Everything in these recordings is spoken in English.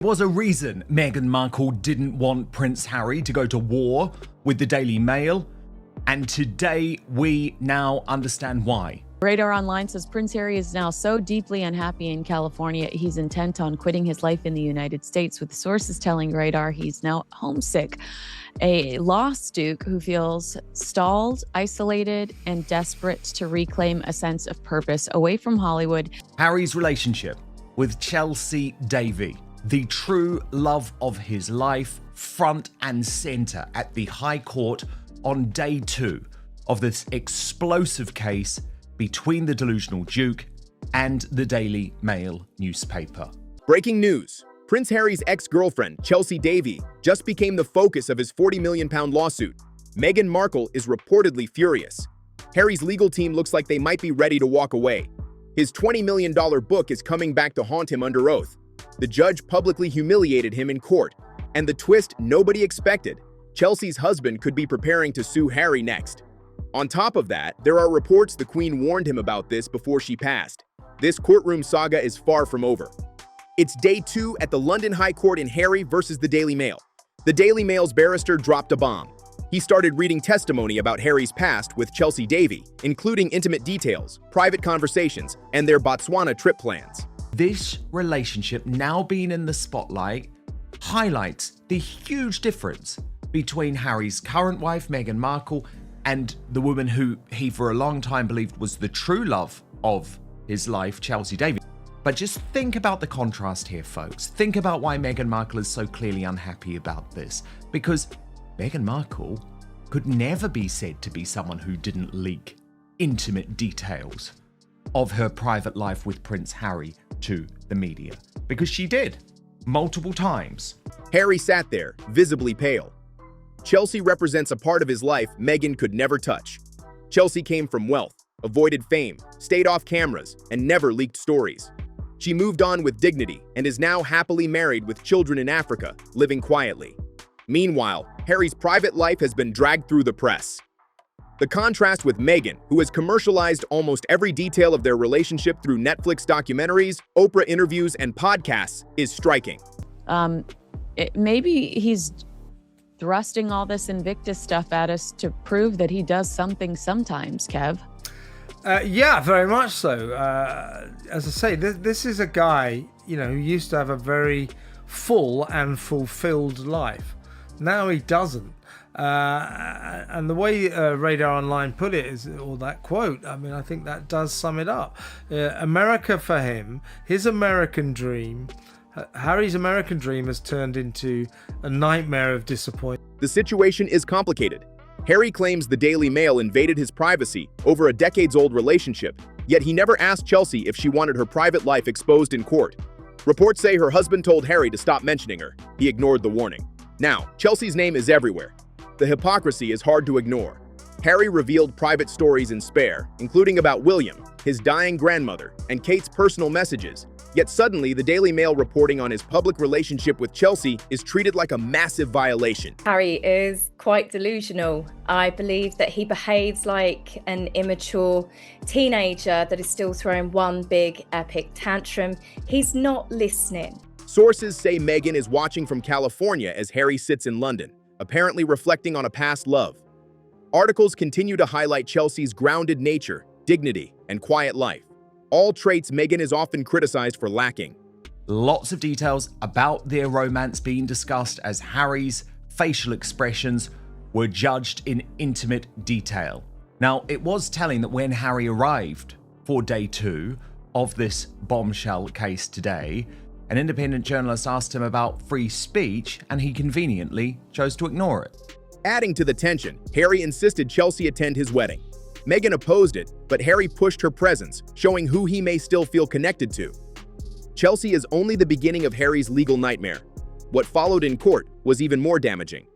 Was a reason Meghan Markle didn't want Prince Harry to go to war with the Daily Mail, and today we now understand why. Radar Online says Prince Harry is now so deeply unhappy in California, he's intent on quitting his life in the United States, with sources telling Radar he's now homesick. A lost Duke who feels stalled, isolated, and desperate to reclaim a sense of purpose away from Hollywood. Harry's relationship with Chelsea Davy, the true love of his life, front and center at the High Court on day 2 of this explosive case between the delusional Duke and the Daily Mail newspaper. Breaking news. Prince Harry's ex-girlfriend, Chelsea Davy, just became the focus of his £40 million lawsuit. Meghan Markle is reportedly furious. Harry's legal team looks like they might be ready to walk away. His $20 million book is coming back to haunt him under oath. The judge publicly humiliated him in court. And the twist nobody expected: Chelsea's husband could be preparing to sue Harry next. On top of that, there are reports the Queen warned him about this before she passed. This courtroom saga is far from over. It's day 2 at the London High Court in Harry versus the Daily Mail. The Daily Mail's barrister dropped a bomb. He started reading testimony about Harry's past with Chelsea Davy, including intimate details, private conversations, and their Botswana trip plans. This relationship, now being in the spotlight, highlights the huge difference between Harry's current wife, Meghan Markle, and the woman who he for a long time believed was the true love of his life, Chelsea Davy. But just think about the contrast here, folks. Think about why Meghan Markle is so clearly unhappy about this. Because Meghan Markle could never be said to be someone who didn't leak intimate details of her private life with Prince Harry to the media. Because she did, multiple times. Harry sat there, visibly pale. Chelsea represents a part of his life Meghan could never touch. Chelsea came from wealth, avoided fame, stayed off cameras, and never leaked stories. She moved on with dignity and is now happily married with children in Africa, living quietly. Meanwhile, Harry's private life has been dragged through the press. The contrast with Meghan, who has commercialized almost every detail of their relationship through Netflix documentaries, Oprah interviews, and podcasts, is striking. Maybe he's thrusting all this Invictus stuff at us to prove that he does something sometimes, Kev. Yeah, very much so. As I say, this is a guy, who used to have a very full and fulfilled life. Now he doesn't. And the way Radar Online put it is, or that quote, I think that does sum it up. America for him, his American dream, Harry's American dream has turned into a nightmare of disappointment. The situation is complicated. Harry claims the Daily Mail invaded his privacy over a decades-old relationship, yet he never asked Chelsea if she wanted her private life exposed in court. Reports say her husband told Harry to stop mentioning her. He ignored the warning. Now, Chelsea's name is everywhere. The hypocrisy is hard to ignore. Harry revealed private stories in Spare, including about William, his dying grandmother, and Kate's personal messages. Yet suddenly, the Daily Mail reporting on his public relationship with Chelsea is treated like a massive violation. Harry is quite delusional. I believe that he behaves like an immature teenager that is still throwing one big epic tantrum. He's not listening. Sources say Meghan is watching from California as Harry sits in London, apparently reflecting on a past love. Articles continue to highlight Chelsea's grounded nature, dignity, and quiet life. All traits Meghan is often criticized for lacking. Lots of details about their romance being discussed as Harry's facial expressions were judged in intimate detail. Now, it was telling that when Harry arrived for day 2 of this bombshell case today, an independent journalist asked him about free speech, and he conveniently chose to ignore it. Adding to the tension, Harry insisted Chelsea attend his wedding. Meghan opposed it, but Harry pushed her presence, showing who he may still feel connected to. Chelsea is only the beginning of Harry's legal nightmare. What followed in court was even more damaging.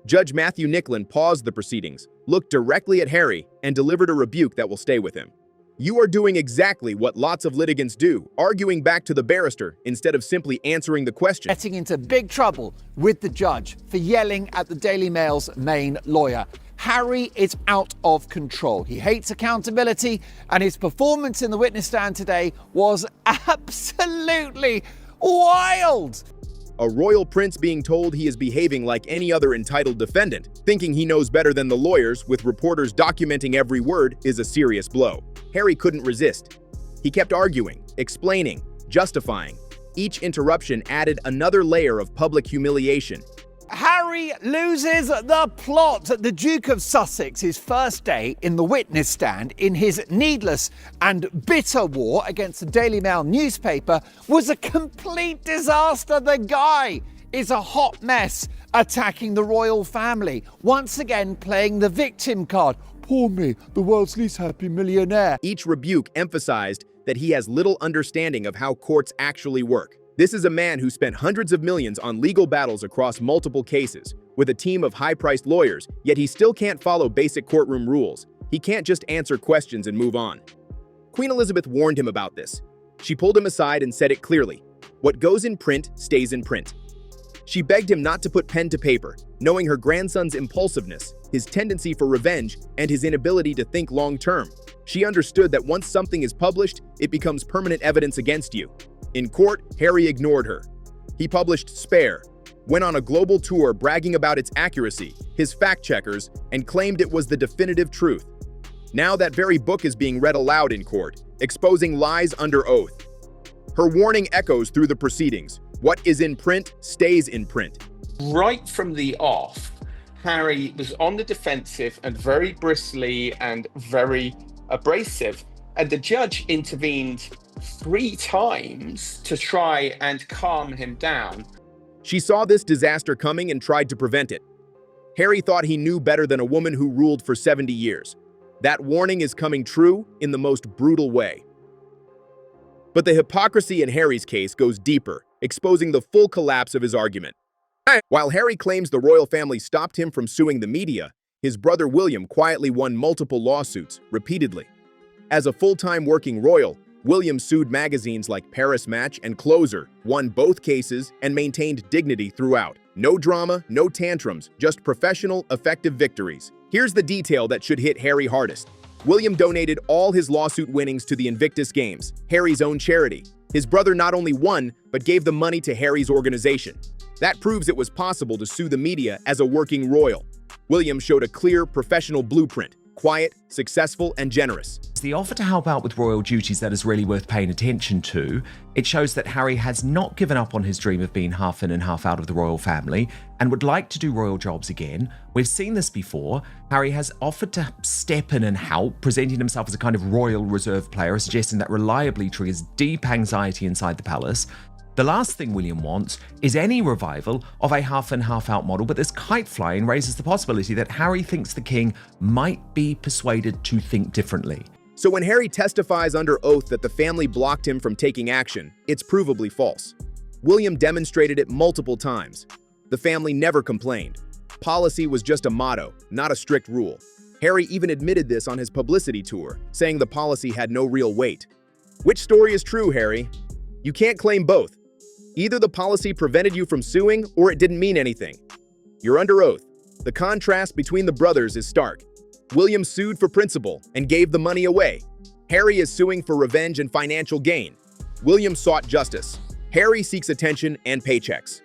Judge Matthew Nicklin paused the proceedings, looked directly at Harry, and delivered a rebuke that will stay with him. You are doing exactly what lots of litigants do, arguing back to the barrister instead of simply answering the question. Getting into big trouble with the judge for yelling at the Daily Mail's main lawyer. Harry is out of control. He hates accountability, and his performance in the witness stand today was absolutely Wild! A royal prince being told he is behaving like any other entitled defendant, thinking he knows better than the lawyers, with reporters documenting every word, is a serious blow. Harry couldn't resist. He kept arguing, explaining, justifying. Each interruption added another layer of public humiliation. Harry loses the plot. The Duke of Sussex's first day in the witness stand in his needless and bitter war against the Daily Mail newspaper was a complete disaster. The guy is a hot mess, attacking the royal family, once again playing the victim card. Poor me, the world's least happy millionaire. Each rebuke emphasized that he has little understanding of how courts actually work. This is a man who spent hundreds of millions on legal battles across multiple cases, with a team of high-priced lawyers, yet he still can't follow basic courtroom rules. He can't just answer questions and move on. Queen Elizabeth warned him about this. She pulled him aside and said it clearly. What goes in print stays in print. She begged him not to put pen to paper, knowing her grandson's impulsiveness, his tendency for revenge, and his inability to think long-term. She understood that once something is published, it becomes permanent evidence against you. In court, Harry ignored her. He published Spare, went on a global tour bragging about its accuracy, his fact-checkers, and claimed it was the definitive truth. Now that very book is being read aloud in court, exposing lies under oath. Her warning echoes through the proceedings. What is in print stays in print. Right from the off, Harry was on the defensive and very bristly and very abrasive, and the judge intervened 3 times to try and calm him down. She saw this disaster coming and tried to prevent it. Harry thought he knew better than a woman who ruled for 70 years. That warning is coming true in the most brutal way. But the hypocrisy in Harry's case goes deeper, exposing the full collapse of his argument. While Harry claims the royal family stopped him from suing the media, his brother William quietly won multiple lawsuits, repeatedly. As a full-time working royal, William sued magazines like Paris Match and Closer, won both cases, and maintained dignity throughout. No drama, no tantrums, just professional, effective victories. Here's the detail that should hit Harry hardest. William donated all his lawsuit winnings to the Invictus Games, Harry's own charity. His brother not only won, but gave the money to Harry's organization. That proves it was possible to sue the media as a working royal. William showed a clear, professional blueprint. Quiet, successful, and generous. It's the offer to help out with royal duties that is really worth paying attention to. It shows that Harry has not given up on his dream of being half in and half out of the royal family and would like to do royal jobs again. We've seen this before. Harry has offered to step in and help, presenting himself as a kind of royal reserve player, suggesting that reliably triggers deep anxiety inside the palace. The last thing William wants is any revival of a half in, half out model, but this kite flying raises the possibility that Harry thinks the king might be persuaded to think differently. So when Harry testifies under oath that the family blocked him from taking action, it's provably false. William demonstrated it multiple times. The family never complained. Policy was just a motto, not a strict rule. Harry even admitted this on his publicity tour, saying the policy had no real weight. Which story is true, Harry? You can't claim both. Either the policy prevented you from suing or it didn't mean anything. You're under oath. The contrast between the brothers is stark. William sued for principle and gave the money away. Harry is suing for revenge and financial gain. William sought justice. Harry seeks attention and paychecks.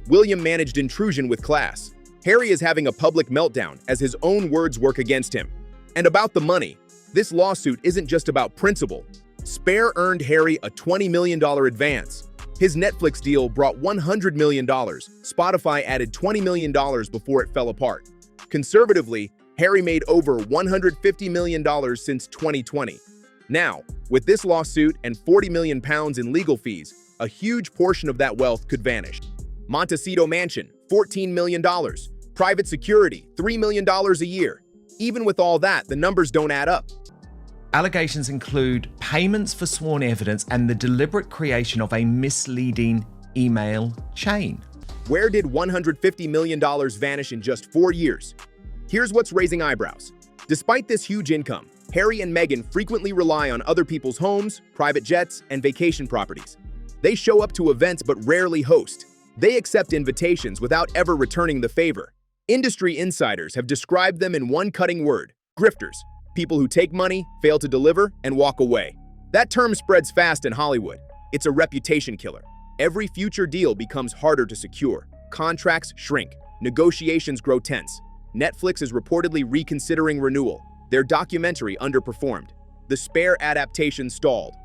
William managed intrusion with class. Harry is having a public meltdown as his own words work against him. And about the money, this lawsuit isn't just about principle. Spare earned Harry a $20 million advance. His Netflix deal brought $100 million. Spotify added $20 million before it fell apart. Conservatively, Harry made over $150 million since 2020. Now, with this lawsuit and £40 million in legal fees, a huge portion of that wealth could vanish. Montecito Mansion, $14 million. Private security, $3 million a year. Even with all that, the numbers don't add up. Allegations include payments for sworn evidence and the deliberate creation of a misleading email chain. Where did $150 million vanish in just 4 years? Here's what's raising eyebrows. Despite this huge income, Harry and Meghan frequently rely on other people's homes, private jets, and vacation properties. They show up to events but rarely host. They accept invitations without ever returning the favor. Industry insiders have described them in one cutting word: grifters. People who take money, fail to deliver, and walk away. That term spreads fast in Hollywood. It's a reputation killer. Every future deal becomes harder to secure. Contracts shrink. Negotiations grow tense. Netflix is reportedly reconsidering renewal. Their documentary underperformed. The Spare adaptation stalled.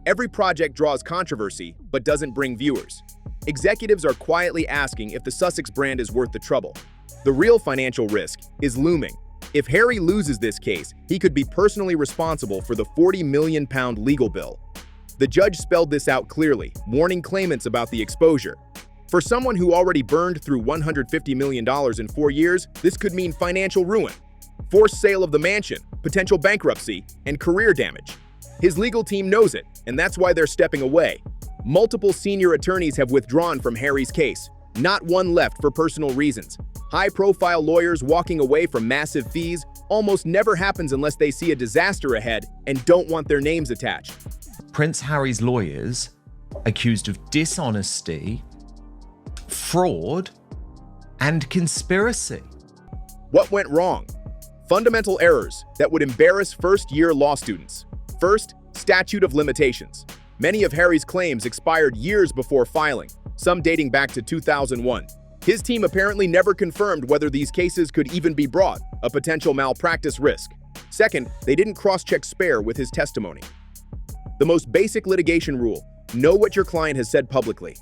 Every project draws controversy, but doesn't bring viewers. Executives are quietly asking if the Sussex brand is worth the trouble. The real financial risk is looming. If Harry loses this case, he could be personally responsible for the £40 million legal bill. The judge spelled this out clearly, warning claimants about the exposure. For someone who already burned through $150 million in 4 years, this could mean financial ruin, forced sale of the mansion, potential bankruptcy, and career damage. His legal team knows it, and that's why they're stepping away. Multiple senior attorneys have withdrawn from Harry's case, not one left for personal reasons. High-profile lawyers walking away from massive fees almost never happens unless they see a disaster ahead and don't want their names attached. Prince Harry's lawyers accused of dishonesty, fraud, and conspiracy. What went wrong? Fundamental errors that would embarrass first-year law students. First, statute of limitations. Many of Harry's claims expired years before filing, some dating back to 2001. His team apparently never confirmed whether these cases could even be brought, a potential malpractice risk. Second, they didn't cross-check Spare with his testimony. The most basic litigation rule: know what your client has said publicly.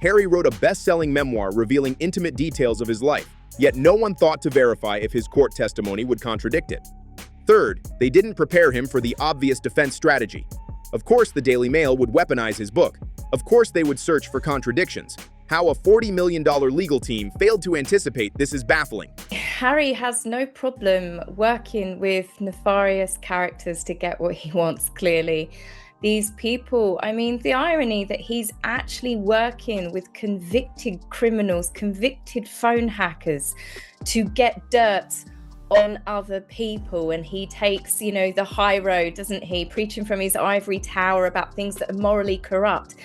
Harry wrote a best-selling memoir revealing intimate details of his life, yet no one thought to verify if his court testimony would contradict it. Third, they didn't prepare him for the obvious defense strategy. Of course, the Daily Mail would weaponize his book. Of course, they would search for contradictions. How a $40 million legal team failed to anticipate this is baffling. Harry has no problem working with nefarious characters to get what he wants, clearly. These people, I mean, the irony that he's actually working with convicted criminals, convicted phone hackers to get dirt on other people, and he takes, the high road, doesn't he, preaching from his ivory tower about things that are morally corrupt.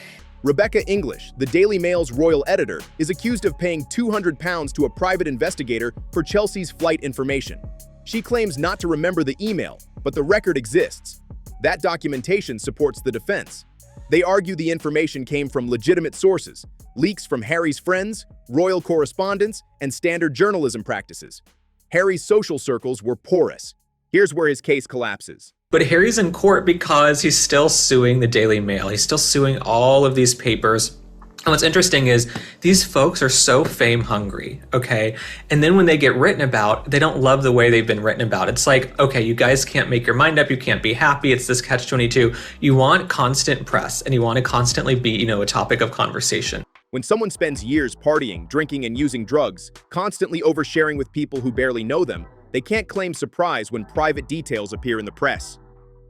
Rebecca English, the Daily Mail's royal editor, is accused of paying £200 to a private investigator for Chelsea's flight information. She claims not to remember the email, but the record exists. That documentation supports the defense. They argue the information came from legitimate sources, leaks from Harry's friends, royal correspondence, and standard journalism practices. Harry's social circles were porous. Here's where his case collapses. But Harry's in court because he's still suing the Daily Mail. He's still suing all of these papers. And what's interesting is these folks are so fame hungry, okay? And then when they get written about, they don't love the way they've been written about. It's like, okay, you guys can't make your mind up. You can't be happy. It's this catch-22. You want constant press, and you want to constantly be, a topic of conversation. When someone spends years partying, drinking, and using drugs, constantly oversharing with people who barely know them, they can't claim surprise when private details appear in the press.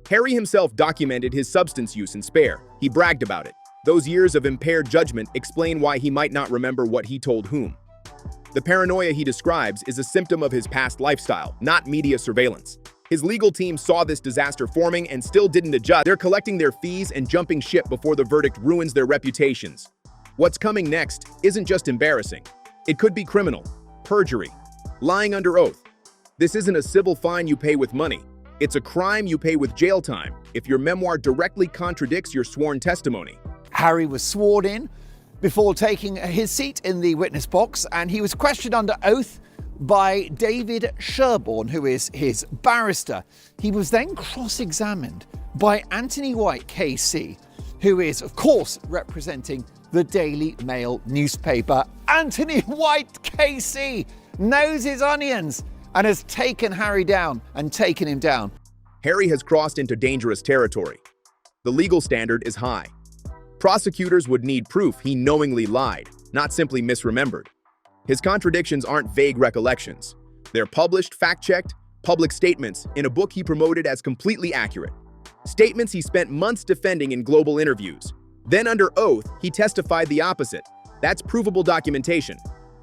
Harry himself documented his substance use in Spare. He bragged about it. Those years of impaired judgment explain why he might not remember what he told whom. The paranoia he describes is a symptom of his past lifestyle, not media surveillance. His legal team saw this disaster forming and still didn't adjust. They're collecting their fees and jumping ship before the verdict ruins their reputations. What's coming next isn't just embarrassing. It could be criminal, perjury, lying under oath. This isn't a civil fine you pay with money. It's a crime you pay with jail time if your memoir directly contradicts your sworn testimony. Harry was sworn in before taking his seat in the witness box, and he was questioned under oath by David Sherborne, who is his barrister. He was then cross-examined by Anthony White KC, who is, of course, representing the Daily Mail newspaper. Anthony White KC knows his onions and has taken Harry down and taken him down. Harry has crossed into dangerous territory. The legal standard is high. Prosecutors would need proof he knowingly lied, not simply misremembered. His contradictions aren't vague recollections. They're published, fact-checked, public statements in a book he promoted as completely accurate. Statements he spent months defending in global interviews. Then under oath, he testified the opposite. That's provable documentation.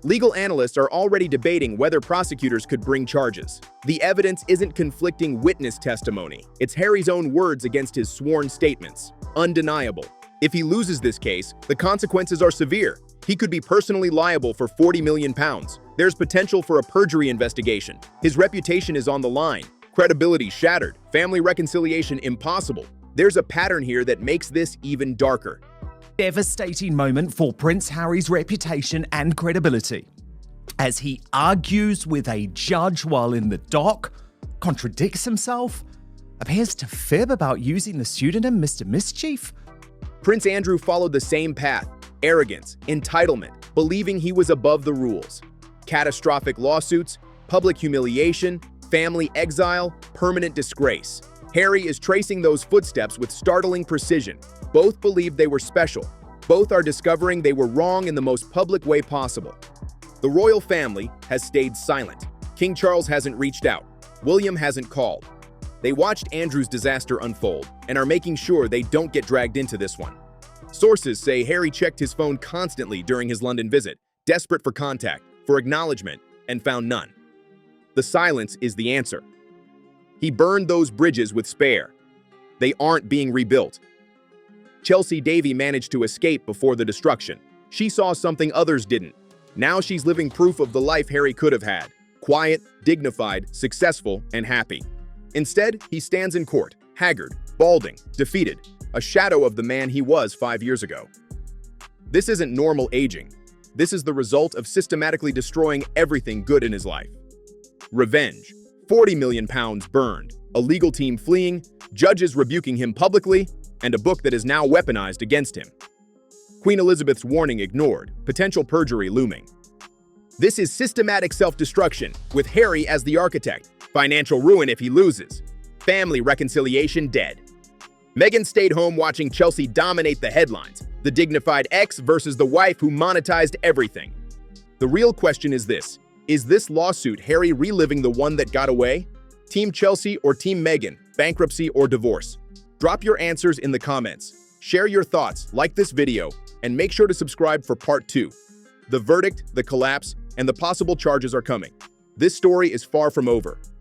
Legal analysts are already debating whether prosecutors could bring charges. The evidence isn't conflicting witness testimony. It's Harry's own words against his sworn statements. Undeniable. If he loses this case, the consequences are severe. He could be personally liable for £40 million. There's potential for a perjury investigation. His reputation is on the line. Credibility shattered. Family reconciliation impossible. There's a pattern here that makes this even darker. devastating moment for Prince Harry's reputation and credibility, as he argues with a judge while in the dock, contradicts himself, appears to fib about using the pseudonym Mr. Mischief. Prince Andrew followed the same path: arrogance, entitlement, believing he was above the rules. Catastrophic lawsuits, public humiliation, family exile, permanent disgrace. Harry is tracing those footsteps with startling precision. Both believed they were special. Both are discovering they were wrong in the most public way possible. The royal family has stayed silent. King Charles hasn't reached out. William hasn't called. They watched Andrew's disaster unfold and are making sure they don't get dragged into this one. Sources say Harry checked his phone constantly during his London visit, desperate for contact, for acknowledgement, and found none. The silence is the answer. He burned those bridges with spare. They aren't being rebuilt. Chelsea Davy managed to escape before the destruction. She saw something others didn't. Now she's living proof of the life Harry could have had: quiet, dignified, successful, and happy. Instead, he stands in court, haggard, balding, defeated, a shadow of the man he was 5 years ago. This isn't normal aging. This is the result of systematically destroying everything good in his life. Revenge. 40 million pounds burned, a legal team fleeing, judges rebuking him publicly, and a book that is now weaponized against him. Queen Elizabeth's warning ignored, potential perjury looming. This is systematic self-destruction, with Harry as the architect, financial ruin if he loses, family reconciliation dead. Meghan stayed home watching Chelsea dominate the headlines, the dignified ex versus the wife who monetized everything. The real question is this: is this lawsuit Harry reliving the one that got away? Team Chelsea or Team Meghan, bankruptcy or divorce? Drop your answers in the comments. Share your thoughts, like this video, and make sure to subscribe for part 2. The verdict, the collapse, and the possible charges are coming. This story is far from over.